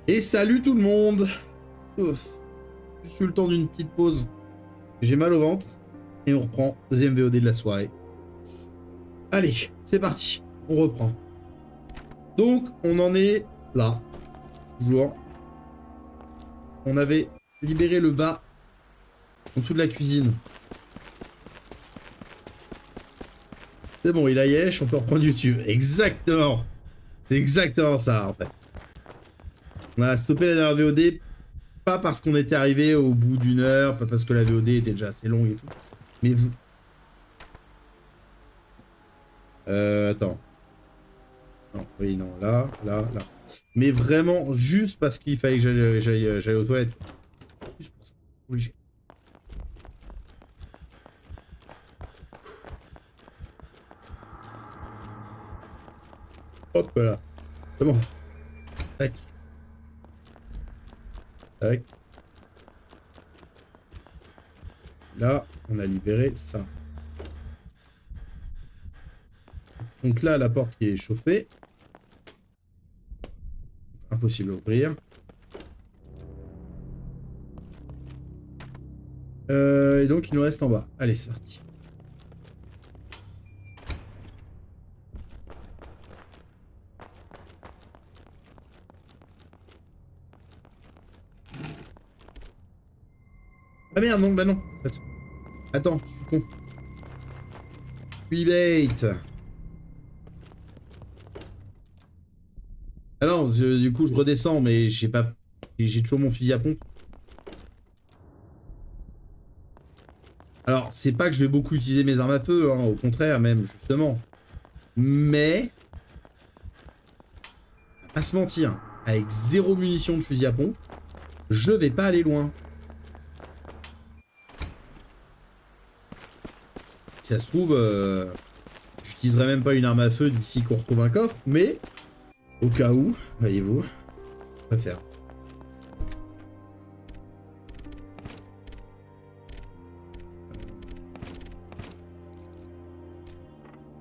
Et salut tout le monde. Ouf. Juste eu le temps d'une petite pause. J'ai mal au ventre. Et on reprend. Deuxième VOD de la soirée. Allez, c'est parti. On reprend. Donc, on en est là. Toujours. On avait libéré le bas. En dessous de la cuisine. C'est bon, il a yesh, on peut reprendre YouTube. Exactement. C'est exactement ça, en fait. On a stoppé la dernière VOD. Pas parce qu'on était arrivé au bout d'une heure. Pas parce que la VOD était déjà assez longue et tout. Mais... attends. Non, oui, non, là. Mais vraiment, juste parce qu'il fallait que j'aille aux toilettes. Juste pour ça. Obligé. Hop là. C'est bon. Tac. Tac. Là, on a libéré ça. Donc là, la porte qui est chauffée. Impossible à ouvrir. Et donc, il nous reste en bas. Allez, c'est parti. Ah merde, non, bah non. En fait. Attends, je suis con. Puis bait. Ah non, du coup, je redescends, mais j'ai pas... J'ai toujours mon fusil à pompe. Alors, c'est pas que je vais beaucoup utiliser mes armes à feu, hein, au contraire, même, justement. Mais... On va pas se mentir, avec 0 munitions de fusil à pompe, je vais pas aller loin. Si ça se trouve, j'utiliserai même pas une arme à feu d'ici qu'on retrouve un coffre, mais... Au cas où, voyez-vous, on va faire.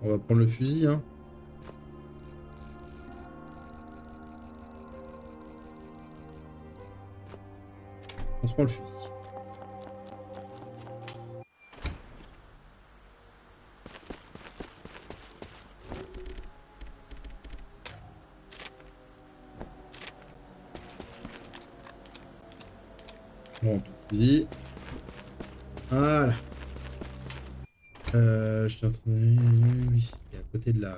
On va prendre le fusil, hein. On se prend le fusil. Bon, le fusil. Voilà. Je t'ai entendu. Oui, c'était à côté de la...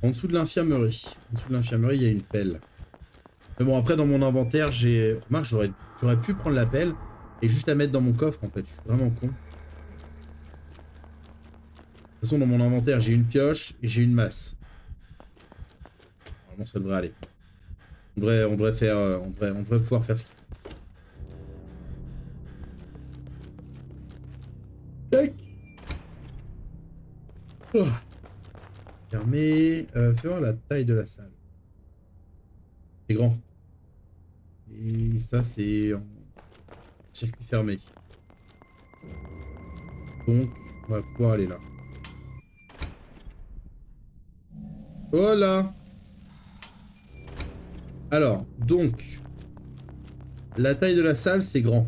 En dessous de l'infirmerie. En dessous de l'infirmerie, il y a une pelle. Mais bon, après, dans mon inventaire, j'ai... Remarque, j'aurais pu prendre la pelle et juste la mettre dans mon coffre, en fait. Je suis vraiment con. De toute façon, dans mon inventaire, j'ai une pioche et j'ai une masse. Normalement, ça devrait aller. On devrait faire... on devrait pouvoir faire ce qu'il faut. Tac. Oh. Fermé. Fais voir la taille de la salle. C'est grand. Et ça, c'est en circuit fermé. Donc, on va pouvoir aller là. Voilà. Alors, donc, la taille de la salle, c'est grand.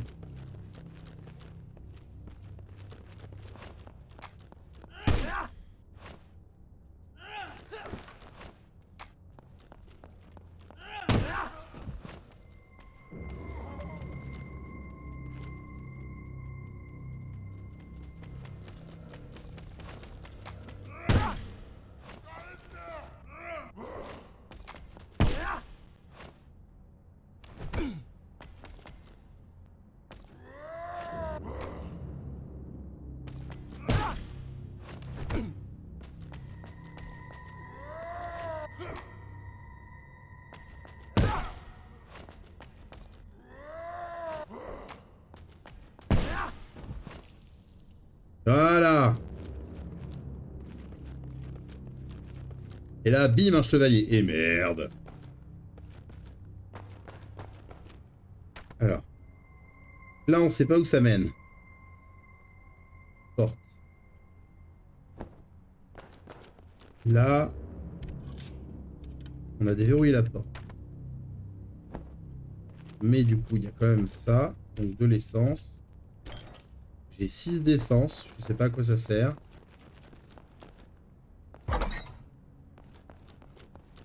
Voilà. Et là, bim, un chevalier. Et merde. Alors. Là, on sait pas où ça mène. Porte. Là. On a déverrouillé la porte. Mais du coup, il y a quand même ça. Donc de l'essence. J'ai 6 d'essence. Je sais pas à quoi ça sert.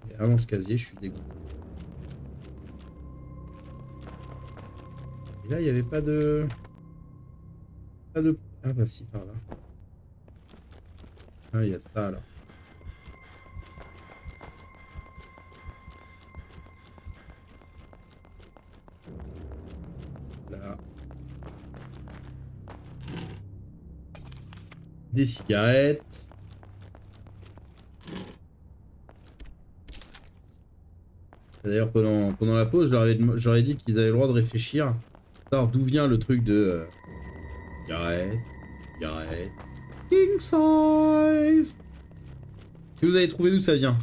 Mais avant ce casier, je suis dégoûté. Et là, il n'y avait pas de... Pas de... Ah bah si, par là. Ah, il y a ça, alors. Là. Des cigarettes. D'ailleurs, pendant la pause, j'aurais dit qu'ils avaient le droit de réfléchir. Savoir d'où vient le truc de... cigarette, cigarette. King size. Si vous avez trouvé d'où ça vient.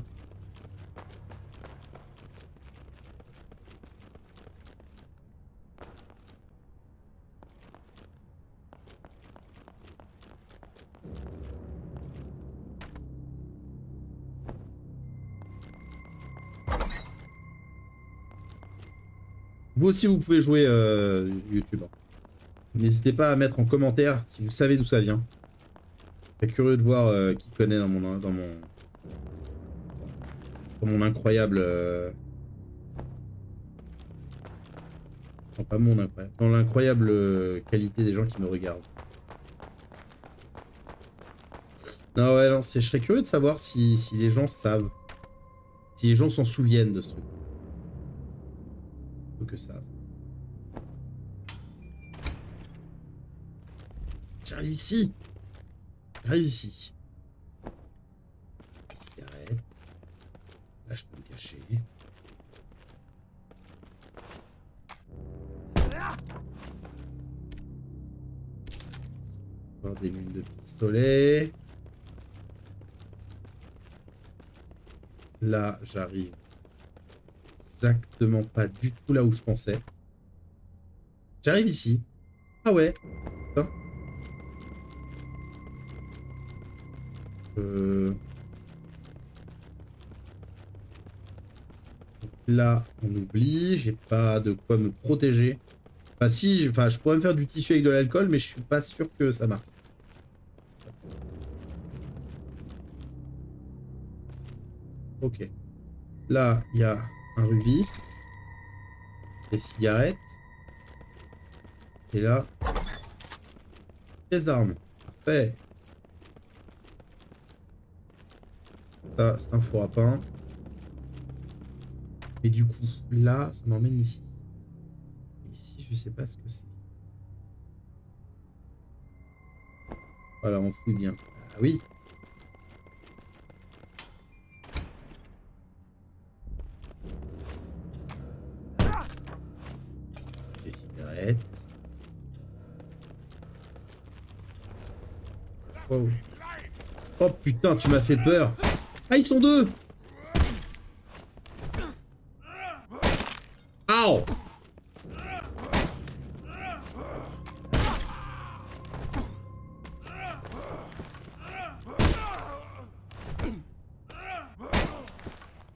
Vous aussi, vous pouvez jouer YouTube. N'hésitez pas à mettre en commentaire si vous savez d'où ça vient. Je suis curieux de voir qui connaît dans mon incroyable... Non, pas mon incroyable. Dans l'incroyable qualité des gens qui me regardent. Non, ouais, non, je serais curieux de savoir si les gens savent. Si les gens s'en souviennent de ce truc. Faut que ça. J'arrive ici. J'arrive ici. Cigarette. Là, je peux me cacher. Encore des lunes de pistolet. Là, j'arrive exactement pas du tout là où je pensais. J'arrive ici. Ah ouais. Putain. Là, on oublie. J'ai pas de quoi me protéger. Enfin, si, enfin, je pourrais me faire du tissu avec de l'alcool, mais je suis pas sûr que ça marche. Ok. Là, il y a un rubis. Des cigarettes. Et là, pièce d'armes. Parfait. Ça, c'est un four à pain. Et du coup, là, ça m'emmène ici. Ici, je sais pas ce que c'est. Voilà, on fouille bien. Ah oui. Des cigarettes. Oh. Oh putain, tu m'as fait peur. Ah, ils sont deux. Ow.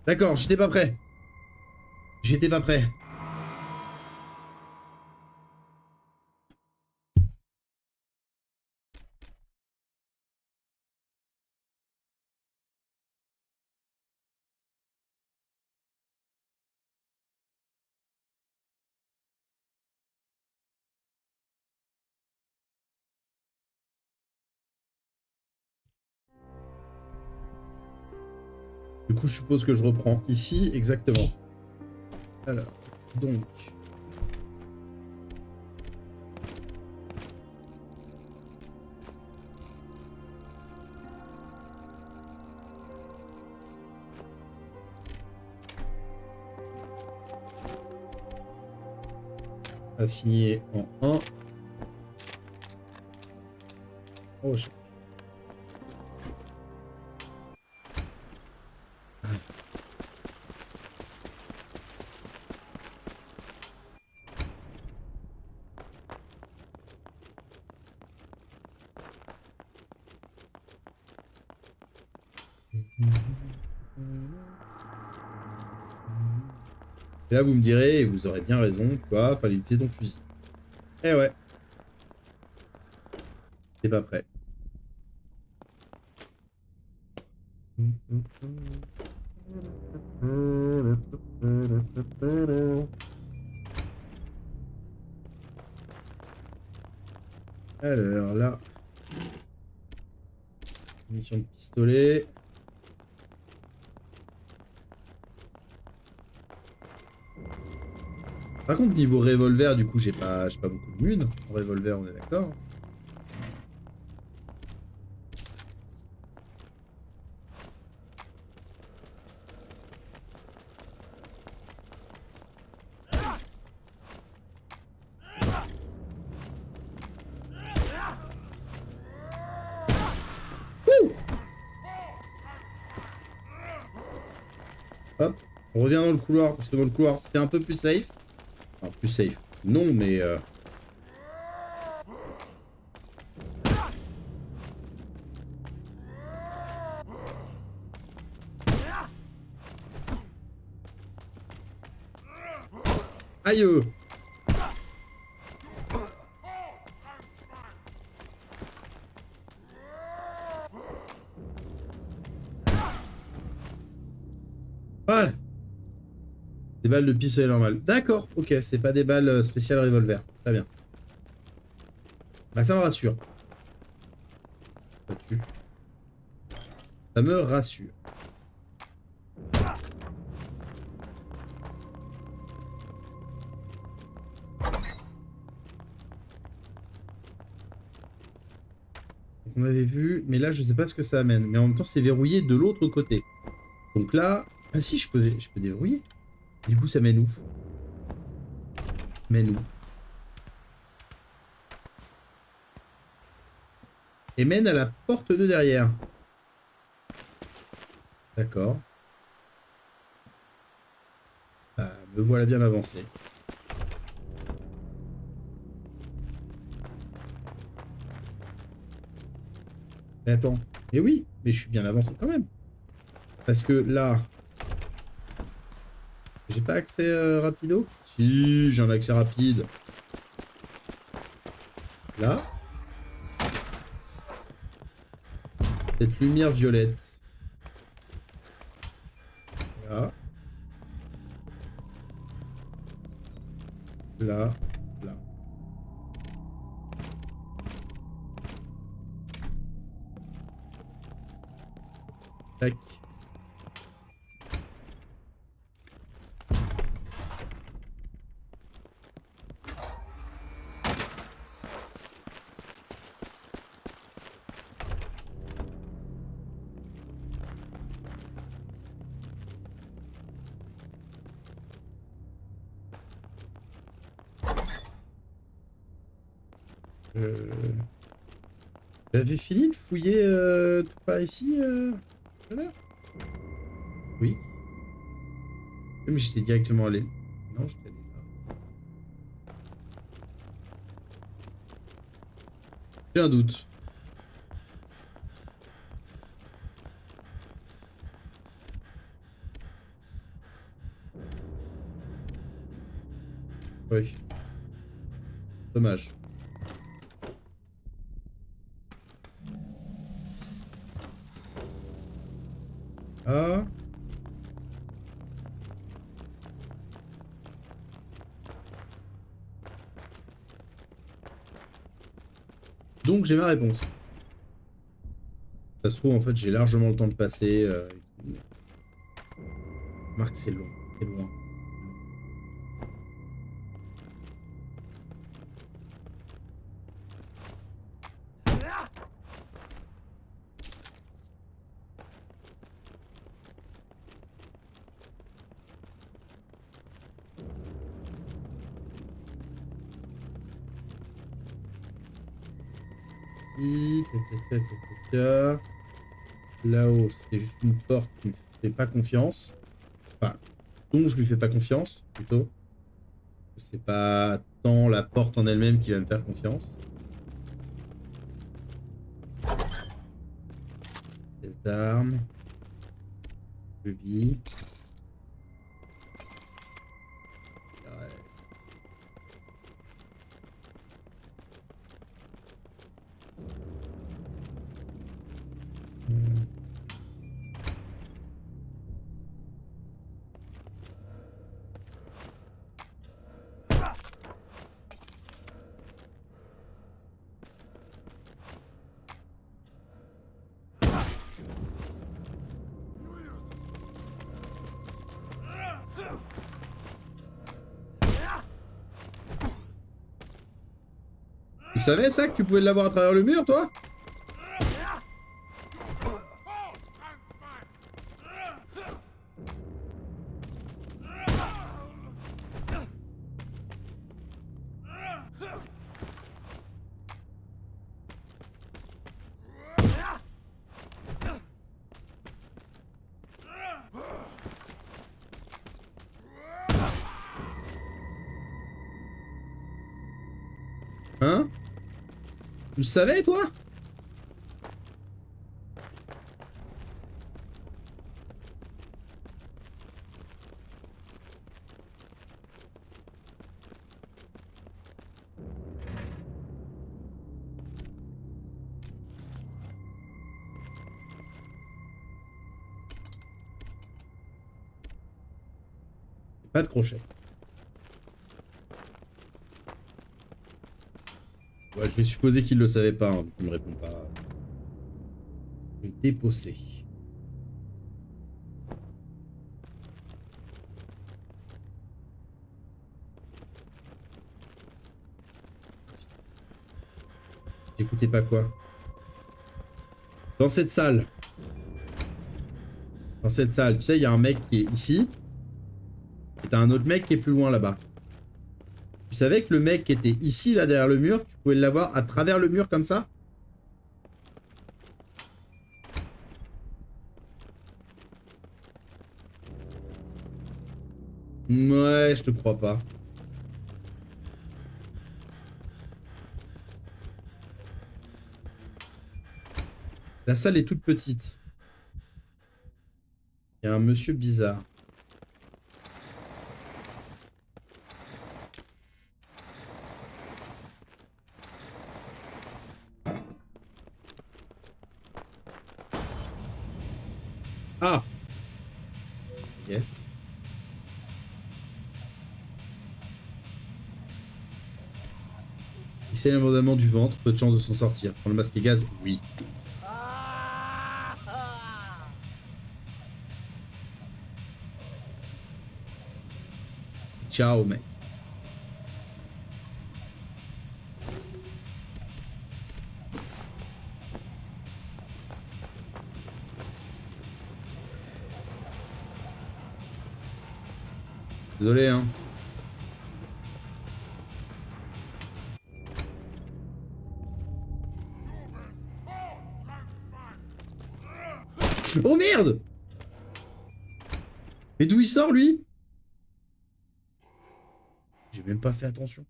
D'accord, j'étais pas prêt. J'étais pas prêt. Du coup, je suppose que je reprends ici, exactement. Alors, donc... Assigné en 1. Oh, je... Et là, vous me direz, et vous aurez bien raison, quoi, fallait utiliser ton fusil. Eh ouais. T'es pas prêt. Alors là, munition de pistolet. Par contre, niveau revolver, du coup, j'ai pas beaucoup de mun. En revolver, on est d'accord. Wouh. Hop, on revient dans le couloir, parce que dans le couloir, c'était un peu plus safe. Enfin, plus safe. Non, mais... Aïe. Voilà. Des balles de pistolet normal. D'accord, ok, c'est pas des balles spéciales revolver. Très bien. Bah ça me rassure. Ça me rassure. Donc on avait vu, mais là je sais pas ce que ça amène. Mais en même temps c'est verrouillé de l'autre côté. Donc là... Ah si, je peux déverrouiller. Du coup ça mène où? Mène où? Et mène à la porte de derrière. D'accord. Bah, me voilà bien avancé. Mais attends. Mais oui, mais je suis bien avancé quand même. Parce que là... J'ai pas accès rapido? Si, j'ai un accès rapide. Là. Cette lumière violette. Là. Là. Là. Tac. J'avais fini de fouiller tout par ici tout à l'heure? Oui. Mais j'étais directement allé. Non, j'étais allé là. J'ai un doute. Oui. Dommage. Ah. Donc j'ai ma réponse. Ça se trouve, en fait, j'ai largement le temps de passer. Marc, c'est long. C'est loin. Si, tac, tac, tac, tac, tac. Là-haut, c'était juste une porte qui me fait pas confiance. Enfin, dont je lui fais pas confiance, plutôt. C'est pas tant la porte en elle-même qui va me faire confiance. Pièce d'armes. Levis. Tu savais ça que tu pouvais l'avoir à travers le mur, toi? Hein? Tu le savais, toi? Pas de crochet. Ouais, je vais supposer qu'il le savait pas, hein, vu qu'il me répond pas. Je vais déposer. J'écoutais pas quoi? Dans cette salle. Dans cette salle, tu sais, il y a un mec qui est ici. Et t'as un autre mec qui est plus loin là-bas. Tu savais que le mec qui était ici, là, derrière le mur, tu pouvais l'avoir à travers le mur comme ça? Ouais, je te crois pas. La salle est toute petite. Il y a un monsieur bizarre. Ah! Yes. Il saigne abondamment du ventre, peu de chance de s'en sortir. Prends le masque et gaz? Oui. Ciao, mec. Désolé, hein. Oh merde! Mais d'où il sort, lui? J'ai même pas fait attention.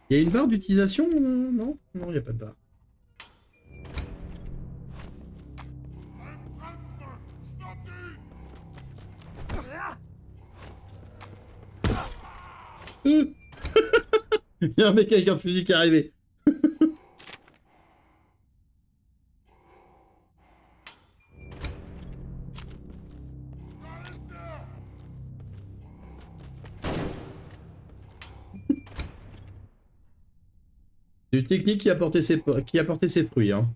Il y a une barre d'utilisation? Non? Non, il n'y a pas de barre. Il y a un mec avec un fusil qui est arrivé. C'est une technique qui a porté ses fruits, hein.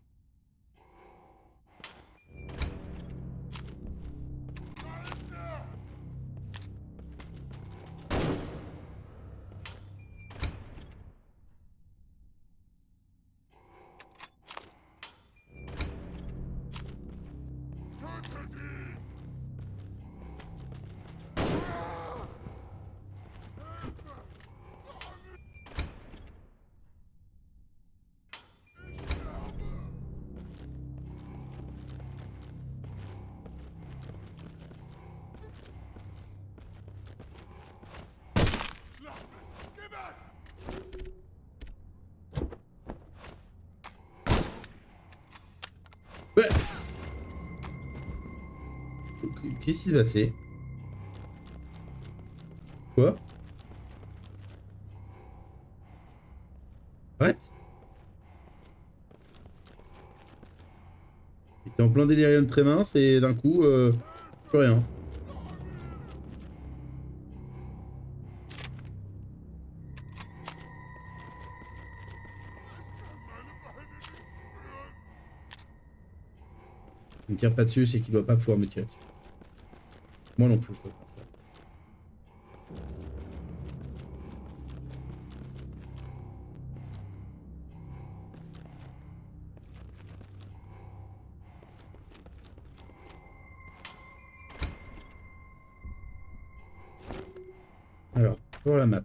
Ouais. Qu'est-ce qui s'est passé? Quoi? What? Il était en plein délirium très mince et d'un coup, plus rien. Il me tire pas dessus, c'est qu'il doit pas pouvoir me tirer dessus. Moi non plus, je dois pas. Alors, pour la map.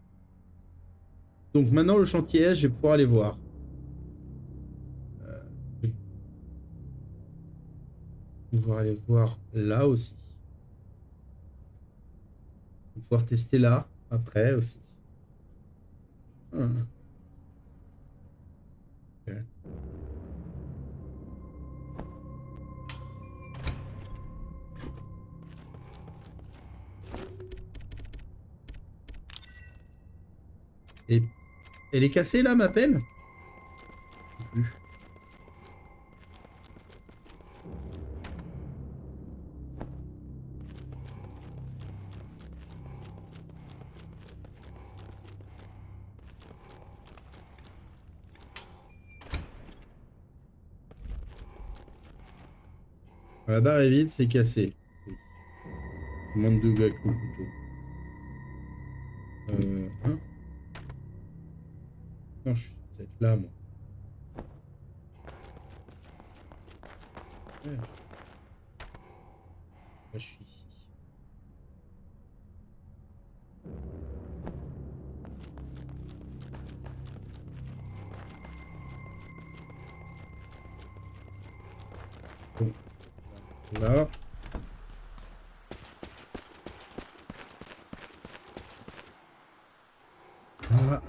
Donc maintenant le chantier S, je vais pouvoir aller voir. Je vais pouvoir aller voir là aussi. Je vais pouvoir tester là après aussi. Ah, ok. Et elle est cassée là, ma pelle? Plus. La barre est vide, c'est cassé. Oui. Demande de avec le couteau. Hein? Non, je suis censé être là, moi. Ouais, là, je suis ici. Bon, là. Voilà.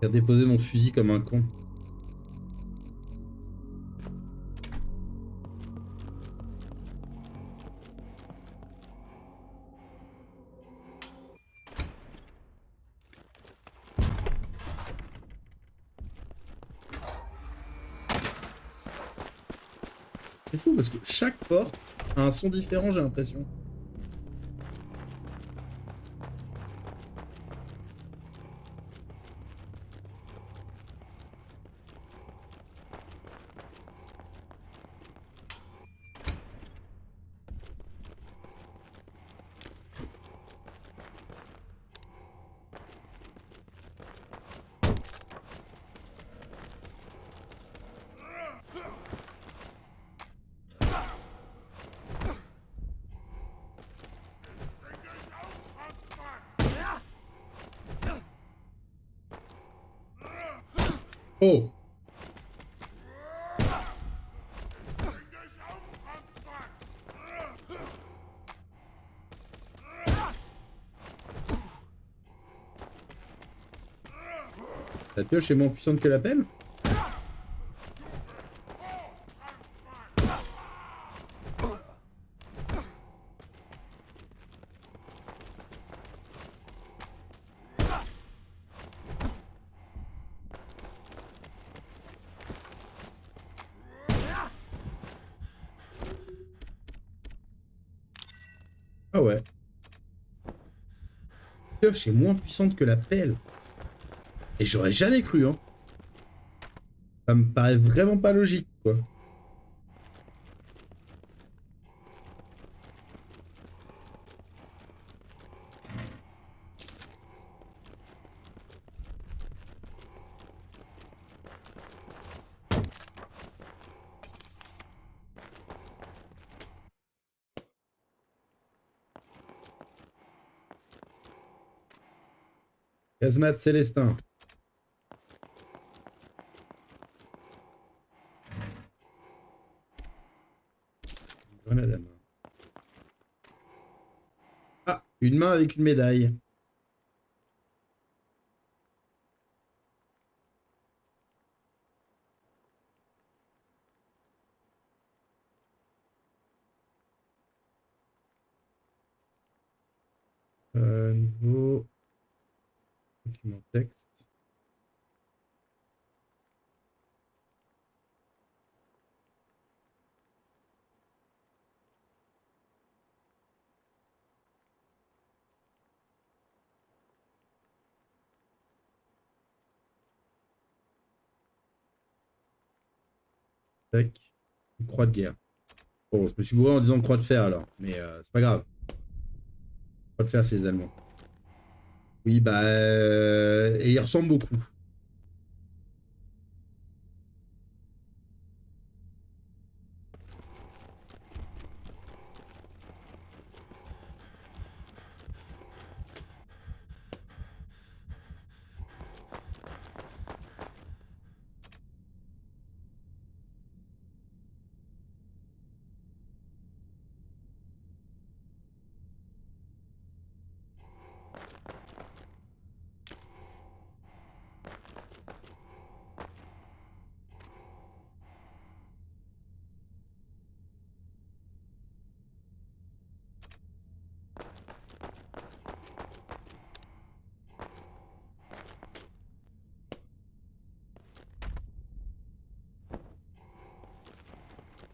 J'ai déposé mon fusil comme un con. C'est fou parce que chaque porte a un son différent, j'ai l'impression. Oh! La pioche est moins puissante que la pelle? Ah ouais. La pioche est moins puissante que la pelle. Et j'aurais jamais cru, hein. Ça me paraît vraiment pas logique, quoi. Casemate Célestin. Grenade à main. Ah, une main avec une médaille. Nouveau document texte. Tac. Une croix de guerre. Bon, je me suis gouré en disant croix de fer alors, mais c'est pas grave. Croix de fer, c'est les Allemands. Oui, bah. Et il ressemble beaucoup.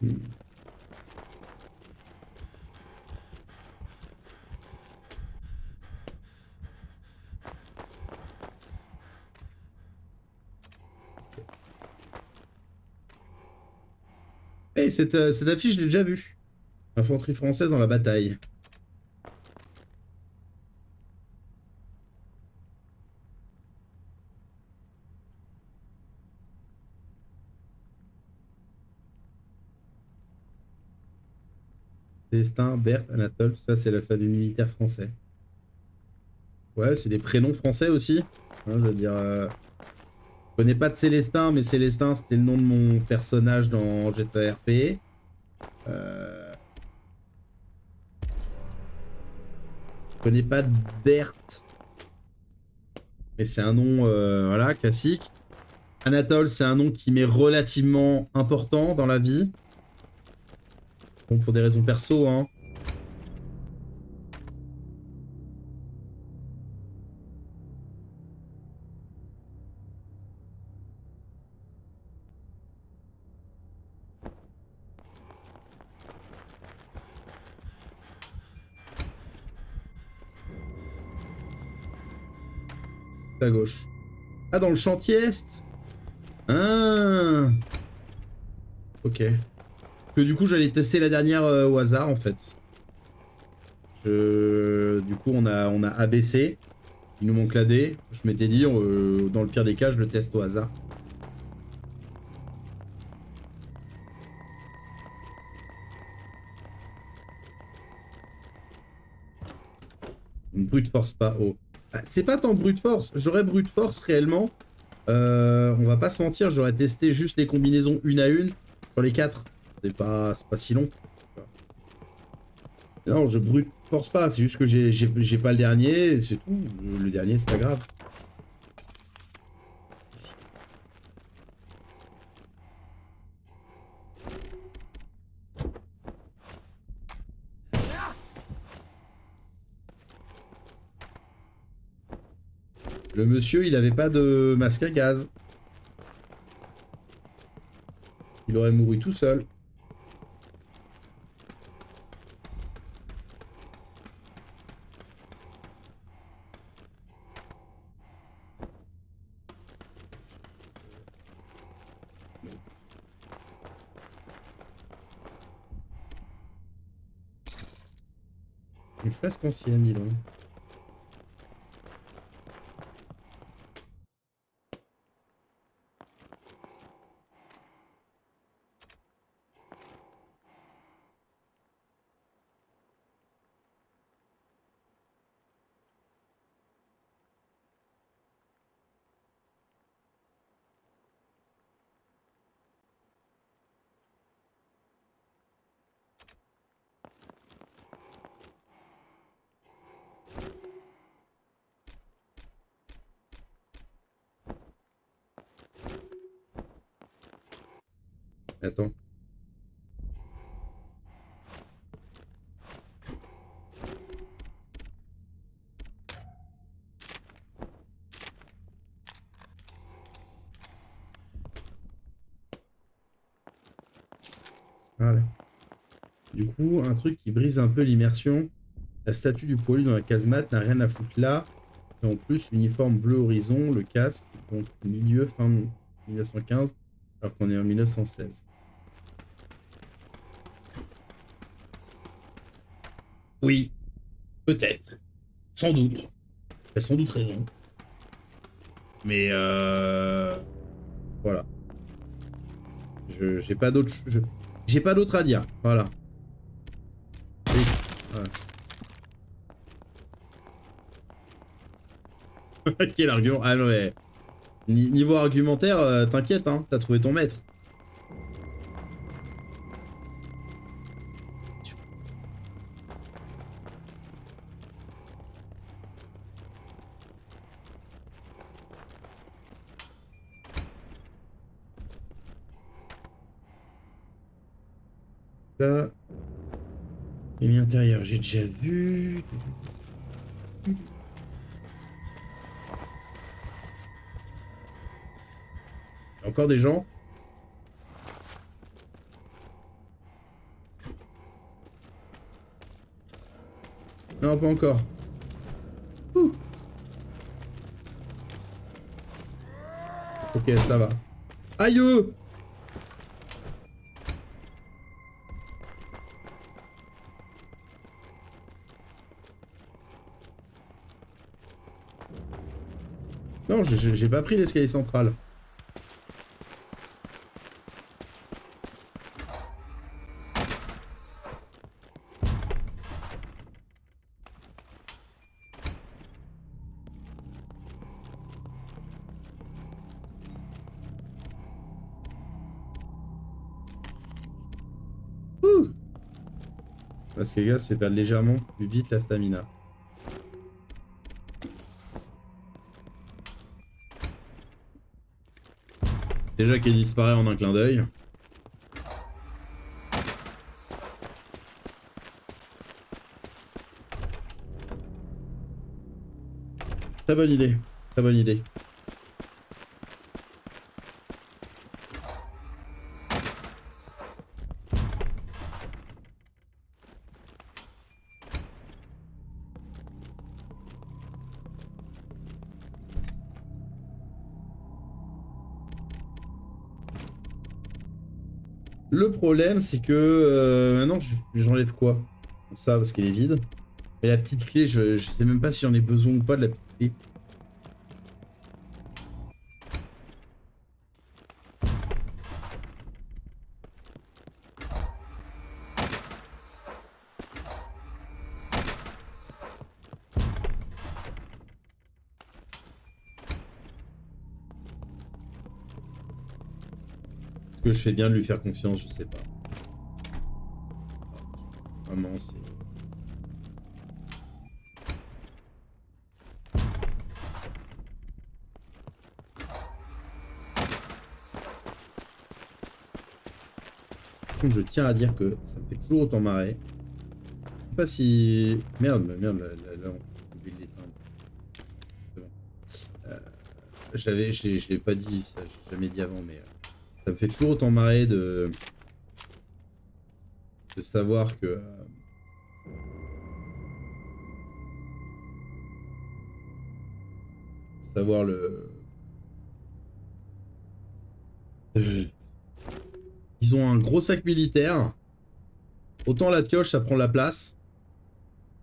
Hmm. Hey, cette affiche, je l'ai déjà vue. Infanterie française dans la bataille. Célestin, Berthe, Anatole, ça c'est l'alphabet militaire français. Ouais, c'est des prénoms français aussi. Hein, je veux dire, je connais pas de Célestin, mais Célestin c'était le nom de mon personnage dans GTA RP. Je connais pas de Berthe, mais c'est un nom voilà, classique. Anatole, c'est un nom qui m'est relativement important dans la vie. Bon, pour des raisons perso, hein. À gauche. Ah, dans le chantier est. Ah. Ok. Que du coup, j'allais tester la dernière au hasard, en fait. Du coup, on a ABC. Il nous manque la D. Je m'étais dit, dans le pire des cas, je le teste au hasard. Une brute force pas haut. Ah, c'est pas tant brute force. J'aurais brute force réellement. On va pas se mentir, j'aurais testé juste les combinaisons une à une sur les 4. C'est pas si long. Non, je brute force pas. C'est juste que j'ai pas le dernier. C'est tout. Le dernier, c'est pas grave. Le monsieur, il avait pas de masque à gaz. Il aurait mouru tout seul. Une flasque ancienne, dis donc. Attends. Voilà. Du coup, un truc qui brise un peu l'immersion. La statue du poilu dans la casemate n'a rien à foutre là. Et en plus, l'uniforme bleu horizon, le casque, donc milieu fin 1915, alors qu'on est en 1916. Oui, peut-être. Sans doute. Tu as sans doute raison. Mais voilà. J'ai pas d'autre j'ai pas d'autre à dire. Voilà. Et- voilà. Quel argument. Ah non mais niveau argumentaire, t'inquiète hein, t'as trouvé ton maître. Là, les intérieur, j'ai déjà vu. Encore des gens. Non, pas encore. Ouh. Ok, ça va. Aïe! Non, j'ai pas pris l'escalier central. Ouh. Parce que les gars se fait perdre légèrement plus vite la stamina. Déjà qu'elle disparaît en un clin d'œil. Très bonne idée. Très bonne idée. Le problème, c'est que maintenant, j'enlève quoi? Ça, parce qu'elle est vide. Et la petite clé, je sais même pas si j'en ai besoin ou pas de la petite clé. Est-ce que je fais bien de lui faire confiance? Je sais pas. Vraiment, c'est... Par contre, je tiens à dire que ça me fait toujours autant marrer. Je sais pas si... Merde, là, on oublie de l'éteindre. C'est bon. Je l'ai pas dit, ça, j'ai jamais dit avant, mais ça me fait toujours autant marrer de savoir que... savoir le... Ils ont un gros sac militaire. Autant la pioche, ça prend la place.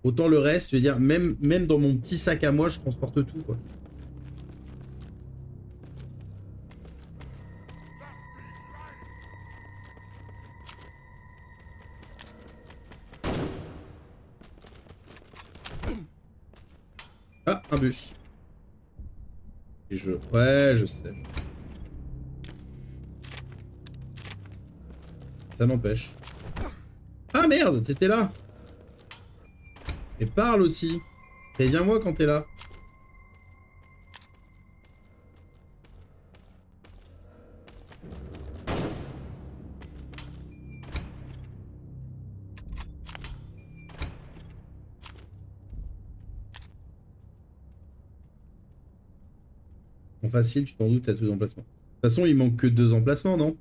Autant le reste, je veux dire, même dans mon petit sac à moi, je transporte tout, quoi. Ah, un bus. Et je... Ouais, je sais. Ça n'empêche. Ah merde, t'étais là. Et parle aussi. Préviens-moi quand t'es là. En facile, tu t'en doutes, t'as 2 emplacements. De toute façon, il manque que 2 emplacements, non?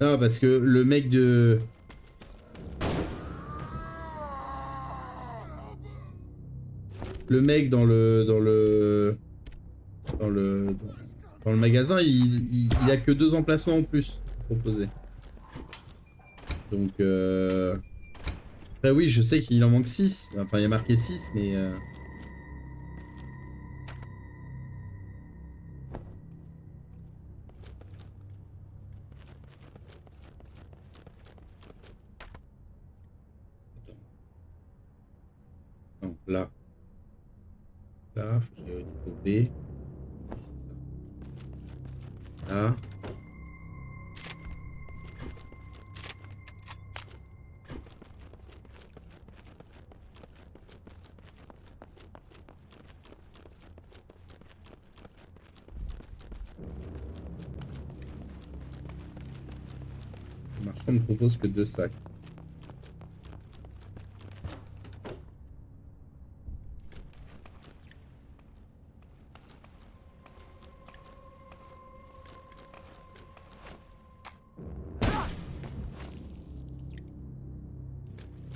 Non, parce que le mec de... Le mec dans le magasin, il a que 2 emplacements en plus proposés. Donc, après, oui, je sais qu'il en manque 6. Enfin, il y a marqué 6, mais... Attends. Non, là. Là, faut que j'aille au dépôt B. Oui, c'est ça. Là. Le marchand ne propose que 2 sacs.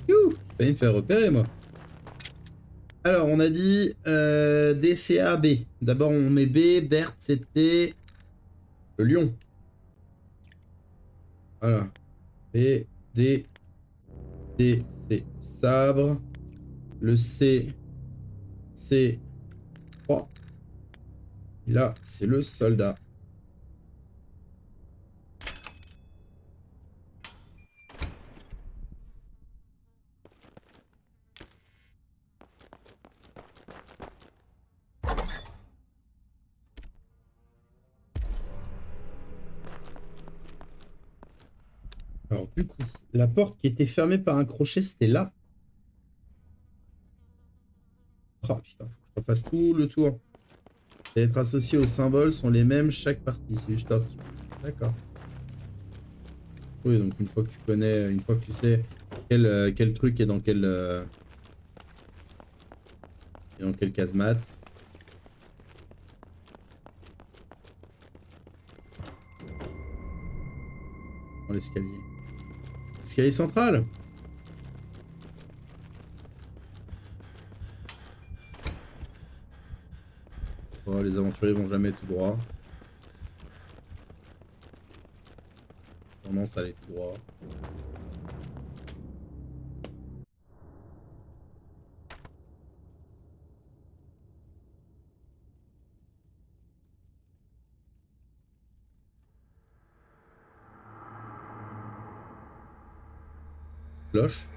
Youh, je vais me faire repérer, moi. Alors, on a dit D, C, A, B. D'abord, on met B. Berthe, c'était le lion. Voilà. B, D, D, c'est sabre. Le C, c'est 3. Et là, c'est le soldat. Alors, du coup, la porte qui était fermée par un crochet, c'était là. Oh putain, faut que je refasse tout le tour. Les lettres associées au symbole sont les mêmes chaque partie. C'est juste là. D'accord. Oui, donc une fois que tu connais, une fois que tu sais quel truc est dans quelle casemate. Dans l'escalier. Escalier central. Oh, les aventuriers vont jamais tout droit. Tendance à aller tout droit. Cloche.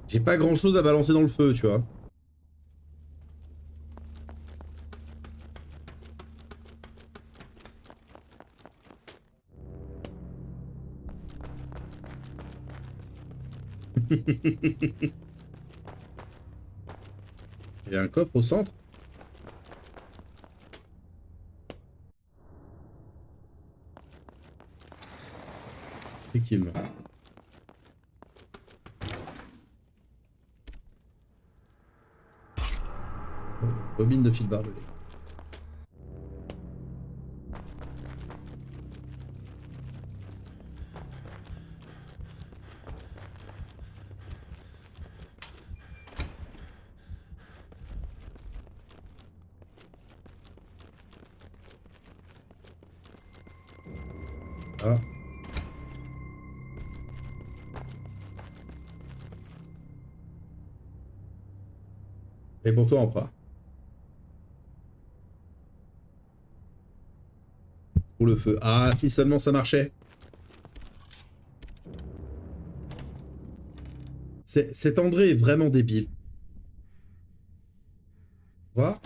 J'ai pas grand chose à balancer dans le feu, tu vois. Il y a un coffre au centre. Effectivement. Bobine de fil barbelé. Ah. Et pour toi, on prend. Pour le feu. Ah, si seulement ça marchait. Cet André est vraiment débile. Voir.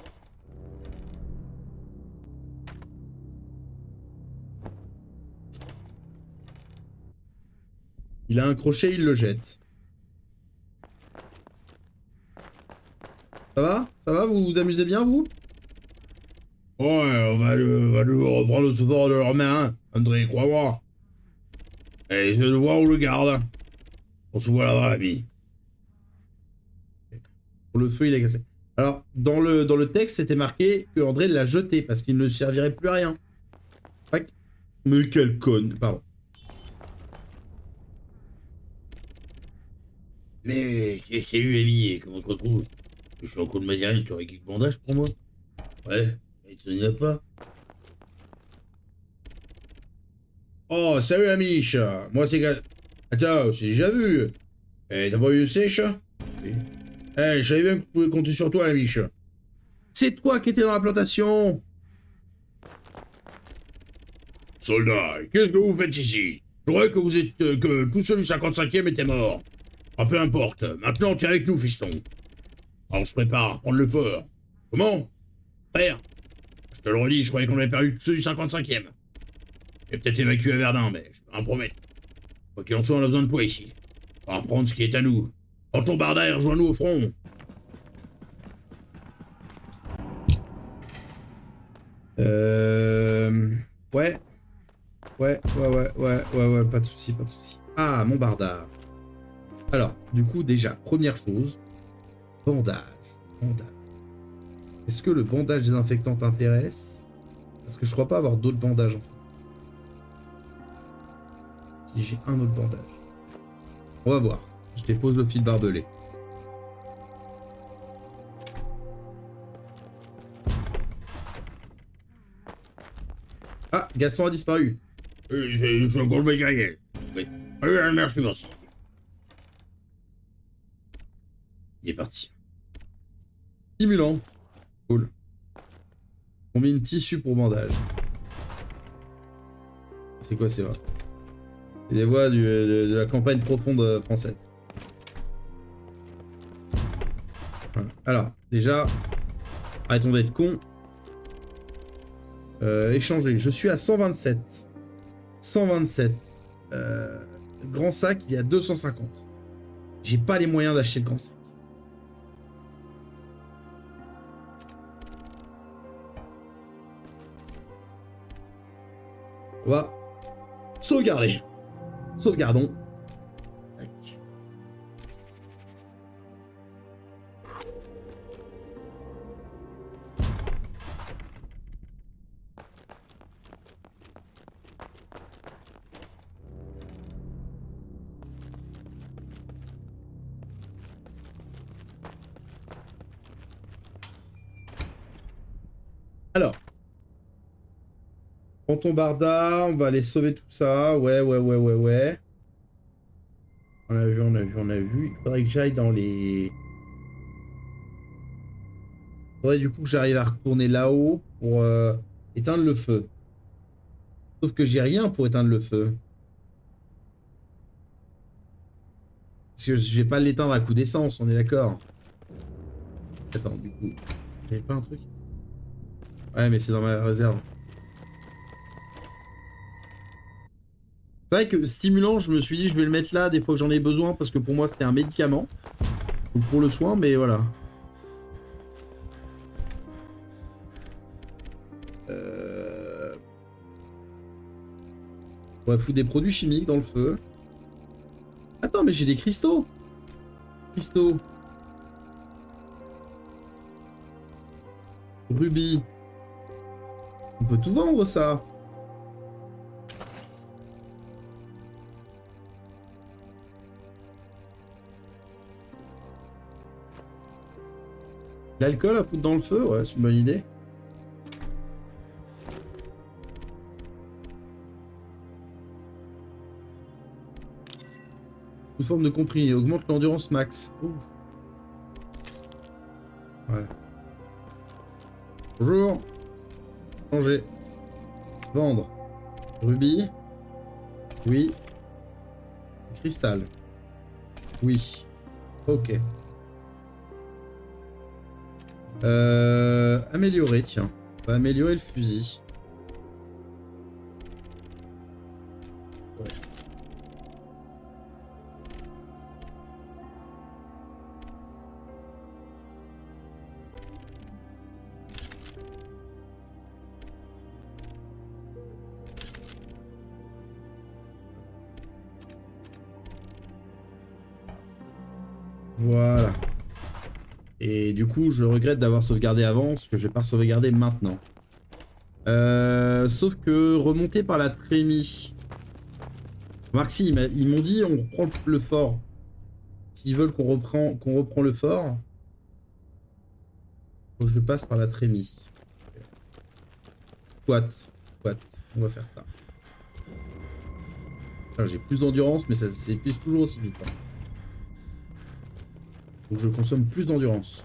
Il a un crochet, il le jette. Ça va? Ça va? Vous vous amusez bien, vous? Ouais, on va le reprendre le souffle de leurs mains, hein. André, crois-moi. Et je vais le voir où le garde. On se voit là-bas, l'ami. Pour le feu, il est cassé. Alors, dans le texte, c'était marqué que André l'a jeté parce qu'il ne servirait plus à rien. Tac. Mais quel conne, pardon. Mais salut ami, comment on se retrouve? Je suis en cours de matériel, tu aurais quelques bandages pour moi? Ouais, mais tu n'en as pas. Oh, salut Amish. Moi c'est... Attends, c'est déjà vu. Eh, t'as pas eu une sèche? Oui. Eh, je savais bien que tu pouvais compter sur toi, Amish. C'est toi qui étais dans la plantation. Soldat, qu'est-ce que vous faites ici? Je croyais que vous êtes... que tout celui du 55e était mort. Ah, peu importe. Maintenant, tu es avec nous, fiston. On se prépare à prendre le fort. Comment? Frère, je te le redis, je croyais qu'on avait perdu tous ceux du 55e. J'ai peut-être évacué à Verdun, mais je peux rien promettre. Quoi qu'il en soit, on a besoin de toi ici. On va reprendre ce qui est à nous. Prends ton barda et rejoins-nous au front. Ouais. Ouais, pas de souci, pas de souci. Ah, mon bardard. Alors, du coup, déjà, première chose, bandage. Bandage. Est-ce que le bandage désinfectant t'intéresse? Parce que je crois pas avoir d'autres bandages, en fait. Si j'ai un autre bandage. On va voir. Je dépose le fil barbelé. Ah, Gaston a disparu. Je suis encore le mec. Oui. Merci, merci. Il est parti. Stimulant. Cool. Combine tissu pour bandage. C'est quoi, c'est vrai? C'est des voix de la campagne profonde française. Alors, déjà, arrêtons d'être cons. Échanger. Je suis à 127. 127. Grand sac, il est à 250. J'ai pas les moyens d'acheter le grand sac. On va sauvegarder. Sauvegardons. Tac. Alors. Prends ton barda, on va aller sauver tout ça. Ouais. On a vu. Il faudrait que j'aille dans les... Il faudrait du coup que j'arrive à retourner là-haut pour éteindre le feu. Sauf que j'ai rien pour éteindre le feu. Parce que je vais pas l'éteindre à coup d'essence, on est d'accord. Attends, du coup... J'avais pas un truc? Ouais, mais c'est dans ma réserve. C'est vrai que stimulant, je me suis dit je vais le mettre là des fois que j'en ai besoin parce que pour moi c'était un médicament. Donc pour le soin, mais voilà. On va foutre des produits chimiques dans le feu. Attends, mais j'ai des cristaux. Cristaux. Rubis. On peut tout vendre ça. L'alcool à foutre dans le feu, ouais, c'est une bonne idée. Sous forme de comprimé. Augmente l'endurance max. Ouh. Voilà. Bonjour. Changer. Vendre. Rubis. Oui. Cristal. Oui. Ok. Améliorer, tiens. On va améliorer le fusil. Ouais. Voilà. Et du coup, je regrette d'avoir sauvegardé avant, parce que je vais pas sauvegarder maintenant. Sauf que remonter par la trémie. Marc, si, ils m'ont dit on reprend le fort. S'ils veulent qu'on reprend le fort, faut que je passe par la trémie. Squat. Squat. On va faire ça. J'ai plus d'endurance, mais ça s'épuise toujours aussi vite. Hein. Donc je consomme plus d'endurance.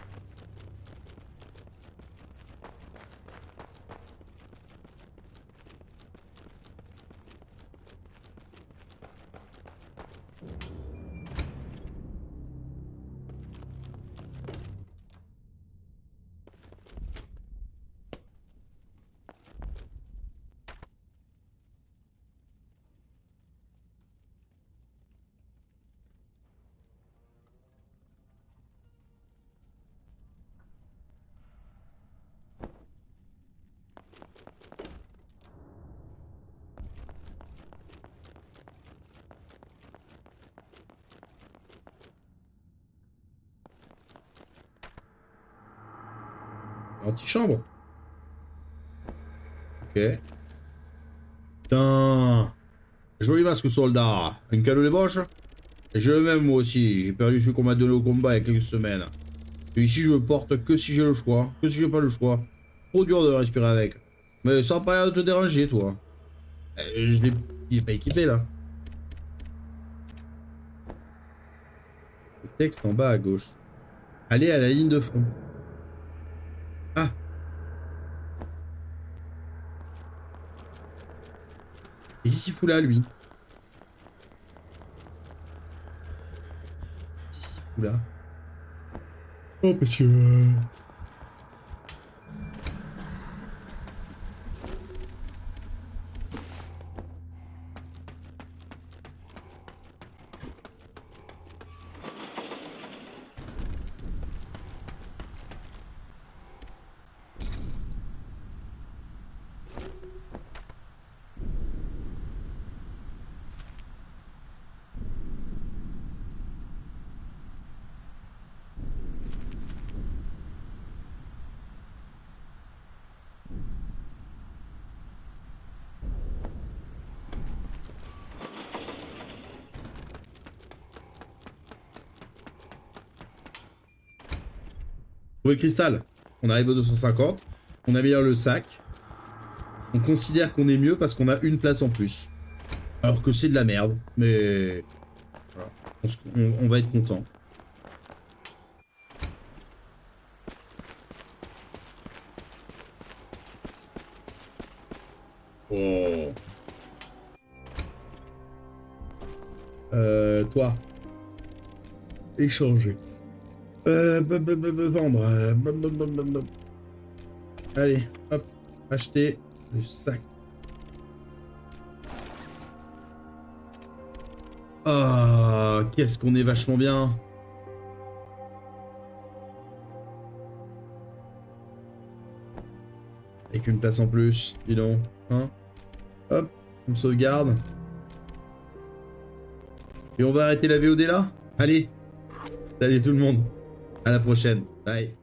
Antichambre. Ok. Putain. Joli masque, soldat. Un cadeau de boche. Je le même moi aussi. J'ai perdu celui qu'on m'a donné au combat il y a quelques semaines. Et ici, je le porte que si j'ai le choix. Que si j'ai pas le choix. Trop dur de respirer avec. Mais ça a pas l'air de te déranger, toi. Il est pas équipé, là. Le texte en bas à gauche. Allez à la ligne de front. Ah. Et qu'est-ce qu'il fout là, lui? Qu'est-ce qu'il fout là? Oh, parce que... Trouver le cristal. On arrive au 250. On améliore le sac. On considère qu'on est mieux parce qu'on a une place en plus. Alors que c'est de la merde. Mais... Voilà. On va être content. Oh. Toi. Échanger. Vendre. Allez, hop. Acheter le sac. Ah, qu'est-ce qu'on est vachement bien. Avec une place en plus, dis donc. Hein? Hop, on sauvegarde. Et on va arrêter la VOD là? Allez, salut tout le monde. À la prochaine. Bye.